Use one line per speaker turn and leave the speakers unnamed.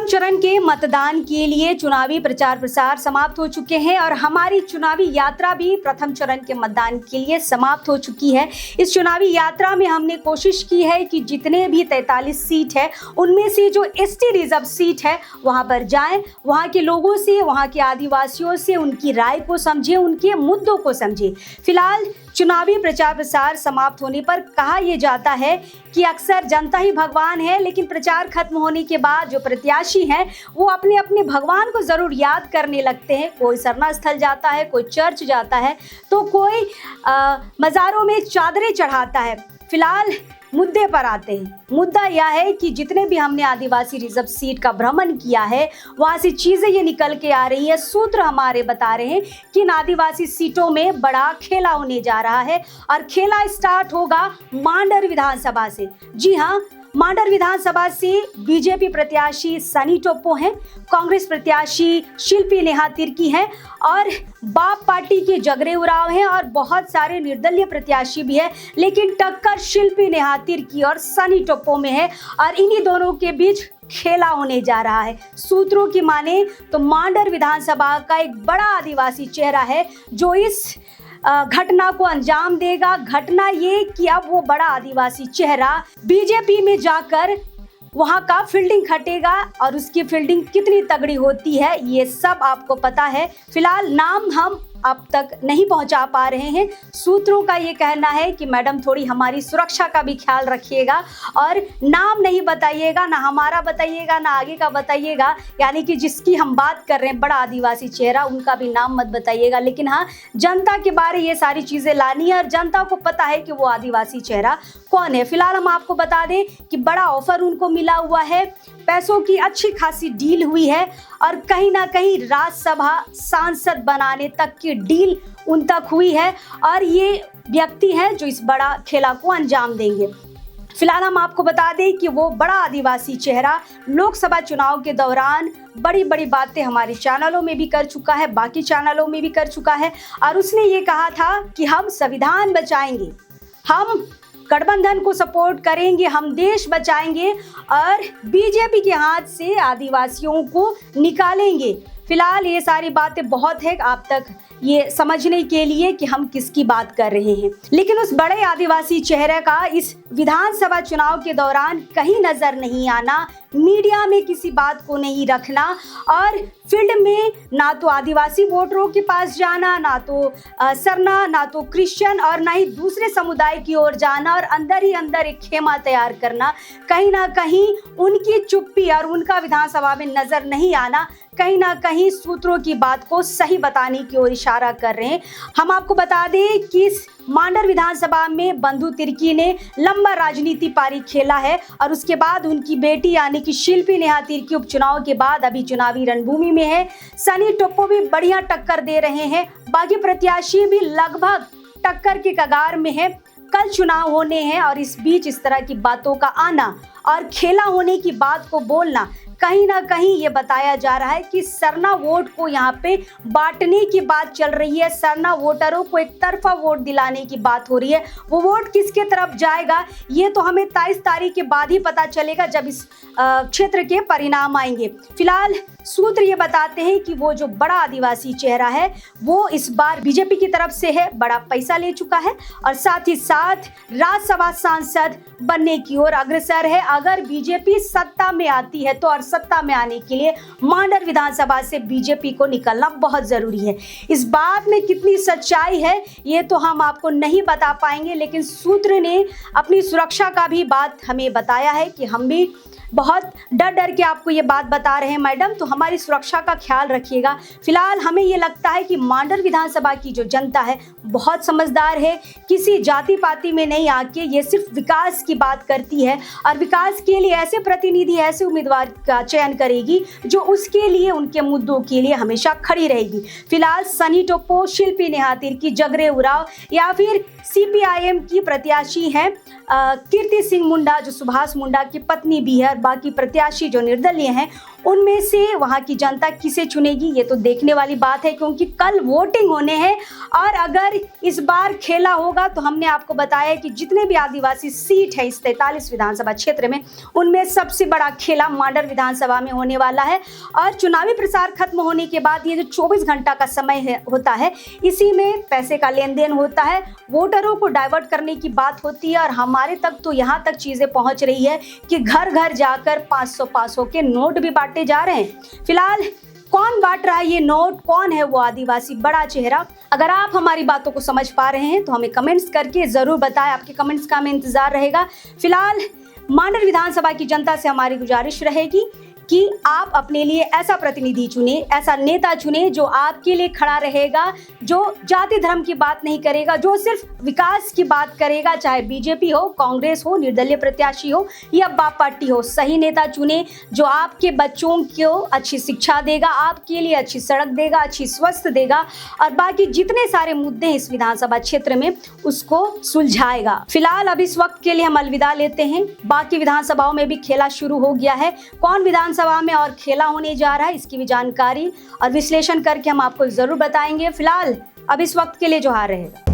प्रथम चरण के मतदान के लिए चुनावी प्रचार प्रसार समाप्त हो चुके हैं और हमारी चुनावी यात्रा भी प्रथम चरण के मतदान के लिए समाप्त हो चुकी है। इस चुनावी यात्रा में हमने कोशिश की है कि जितने भी 43 सीट है उनमें से जो एसटी रिजर्व सीट है वहां पर जाएं, वहां के लोगों से, वहां के आदिवासियों से उनकी राय को समझें, उनके मुद्दों को समझें। फिलहाल चुनावी प्रचार प्रसार समाप्त होने पर कहा यह जाता है कि अक्सर जनता ही भगवान है, लेकिन प्रचार खत्म होने के बाद जो प्रत्याशी हैं वो अपने अपने भगवान को ज़रूर याद करने लगते हैं। कोई सरना स्थल जाता है, कोई चर्च जाता है, तो कोई मज़ारों में चादरें चढ़ाता है। फिलहाल मुद्दे पर आते हैं। मुद्दा यह है कि जितने भी हमने आदिवासी रिजर्व सीट का भ्रमण किया है वहाँ से चीज़ें ये निकल के आ रही है, सूत्र हमारे बता रहे हैं कि इन आदिवासी सीटों में बड़ा खेला होने जा रहा है और खेला स्टार्ट होगा मांडर विधानसभा से। जी हाँ, मांडर विधानसभा से बीजेपी प्रत्याशी सनी टोप्पो हैं, कांग्रेस प्रत्याशी शिल्पी नेहा तिर्की हैं और बाप पार्टी के जगरे उरांव हैं और बहुत सारे निर्दलीय प्रत्याशी भी हैं, लेकिन टक्कर शिल्पी नेहा तिर्की और सनी टोप्पो में है और इन्हीं दोनों के बीच खेला होने जा रहा है। सूत्रों की माने तो मांडर विधानसभा का एक बड़ा आदिवासी चेहरा है जो इस घटना को अंजाम देगा। घटना ये कि अब वो बड़ा आदिवासी चेहरा बीजेपी में जाकर वहाँ का फील्डिंग खटेगा और उसकी फील्डिंग कितनी तगड़ी होती है ये सब आपको पता है। फिलहाल नाम हम अब तक नहीं पहुंचा पा रहे हैं। सूत्रों का ये कहना है कि मैडम थोड़ी हमारी सुरक्षा का भी ख्याल रखिएगा और नाम नहीं बताइएगा, ना हमारा बताइएगा ना आगे का बताइएगा, यानी कि जिसकी हम बात कर रहे हैं बड़ा आदिवासी चेहरा उनका भी नाम मत बताइएगा। लेकिन हाँ, जनता के बारे ये सारी चीज़ें लानी है और जनता को पता है कि वो आदिवासी चेहरा कौन है। फिलहाल हम आपको बता दें कि बड़ा ऑफर उनको मिला हुआ है, पैसों की अच्छी खासी डील हुई है और कहीं ना कहीं राज्यसभा सांसद बनाने तक की डील उन तक हुई है और ये व्यक्ति हैं जो इस बड़ा खेला को अंजाम देंगे। फिलहाल हम आपको बता दें कि वो बड़ा आदिवासी चेहरा लोकसभा चुनाव के दौरान बड़ी बड़ी बातें हमारे चैनलों में भी कर चुका है, बाकी चैनलों में भी कर चुका है और उसने ये कहा था कि हम संविधान बचाएंगे, हम गठबंधन को सपोर्ट करेंगे, हम देश बचाएंगे और बीजेपी के हाथ से आदिवासियों को निकालेंगे। फिलहाल ये सारी बातें बहुत है आप तक ये समझने के लिए कि हम किसकी बात कर रहे हैं, लेकिन उस बड़े आदिवासी चेहरे का इस विधानसभा चुनाव के दौरान कहीं नजर नहीं आना, मीडिया में किसी बात को नहीं रखना और फील्ड में ना तो आदिवासी वोटरों के पास जाना, ना तो सरना, ना तो क्रिश्चियन और ना ही दूसरे समुदाय की ओर जाना और अंदर ही अंदर एक खेमा तैयार करना, कहीं ना कहीं उनकी चुप्पी और उनका विधानसभा में नजर नहीं आना कहीं ना कहीं सूत्रों की बात को सही बताने की ओर इशारा कर रहे हैं। हम आपको बता दें कि इस मांडर विधानसभा में बंधु तिर्की ने लंबा राजनीति पारी खेला है और उसके बाद उनकी बेटी यानी कि शिल्पी नेहा तिर्की उपचुनाव के बाद अभी चुनावी रणभूमि में है। सनी टोप्पो भी बढ़िया टक्कर दे रहे हैं, बाकी प्रत्याशी भी लगभग टक्कर के कगार में है। कल चुनाव होने हैं और इस बीच इस तरह की बातों का आना और खेला होने की बात को बोलना कहीं ना कहीं ये बताया जा रहा है कि सरना वोट को यहाँ पे बांटने की बात चल रही है, सरना वोटरों को एक तरफा वोट दिलाने की बात हो रही है। वो वोट किसके तरफ जाएगा ये तो हमें 23 तारीख के बाद ही पता चलेगा जब इस क्षेत्र के परिणाम आएंगे। फिलहाल सूत्र ये बताते हैं कि वो जो बड़ा आदिवासी चेहरा है वो इस बार बीजेपी की तरफ से है, बड़ा पैसा ले चुका है और साथ ही साथ राज्यसभा सांसद बनने की ओर अग्रसर है। अगर बीजेपी सत्ता में आती है तो और सत्ता में आने के लिए मांडर विधानसभा से बीजेपी को निकलना बहुत जरूरी है। इस बात में कितनी सच्चाई है ये तो हम आपको नहीं बता पाएंगे, लेकिन सूत्र ने अपनी सुरक्षा का भी बात हमें बताया है कि हम भी बहुत डर डर के आपको ये बात बता रहे हैं मैडम, तो हमारी सुरक्षा का ख्याल रखिएगा। फिलहाल हमें ये लगता है कि मांडर विधानसभा की जो जनता है बहुत समझदार है, किसी जाति पाति में नहीं आके ये सिर्फ विकास की बात करती है और विकास के लिए ऐसे प्रतिनिधि, ऐसे उम्मीदवार का चयन करेगी जो उसके लिए, उनके मुद्दों के लिए हमेशा खड़ी रहेगी। फिलहाल सनी टोप्पो, शिल्पी नेहा तिर्की, जगरे उरांव या फिर सीपीआईएम की प्रत्याशी हैं कीर्ति सिंह मुंडा जो सुभाष मुंडा की पत्नी भी है और बाकी प्रत्याशी जो निर्दलीय हैं उनमें से वहां की जनता किसे चुनेगी ये तो देखने वाली बात है, क्योंकि कल वोटिंग होने हैं। और अगर इस बार खेला होगा तो हमने आपको बताया कि जितने भी आदिवासी सीट है इस 43 विधानसभा क्षेत्र में, उनमें सबसे बड़ा खेला मांडर विधानसभा में होने वाला है। और चुनावी प्रचार खत्म होने के बाद ये जो 24 घंटा का समय होता है, इसी में पैसे का लेन देन होता है, वोटरों को डाइवर्ट करने की बात होती है। और हमारे तक तो यहाँ तक चीजें पहुंच रही है कि घर घर जाकर 500 के नोट भी बांटे जा रहे हैं। फिलहाल कौन बांट रहा है ये नोट, कौन है वो आदिवासी बड़ा चेहरा? अगर आप हमारी बातों को समझ पा रहे हैं तो हमें कमेंट्स करके जरूर बताएं। आपके कमेंट्स का हमें इंतजार रहेगा। फिलहाल मांडर विधानसभा की जनता से हमारी गुजारिश रहेगी कि आप अपने लिए ऐसा प्रतिनिधि चुने, ऐसा नेता चुने जो आपके लिए खड़ा रहेगा, जो जाति धर्म की बात नहीं करेगा, जो सिर्फ विकास की बात करेगा, चाहे बीजेपी हो, कांग्रेस हो, निर्दलीय प्रत्याशी हो या बाप पार्टी हो। सही नेता चुने जो आपके बच्चों को अच्छी शिक्षा देगा, आपके लिए अच्छी सड़क देगा, अच्छी स्वास्थ्य देगा और बाकी जितने सारे मुद्दे हैं इस विधानसभा क्षेत्र में उसको सुलझाएगा। फिलहाल अब इस वक्त के लिए हम अलविदा लेते हैं। बाकी विधानसभाओं में भी खेला शुरू हो गया है। कौन विधानसभा में और खेला होने जा रहा है इसकी भी जानकारी और विश्लेषण करके हम आपको जरूर बताएंगे। फिलहाल अब इस वक्त के लिए जोहार रहेगा।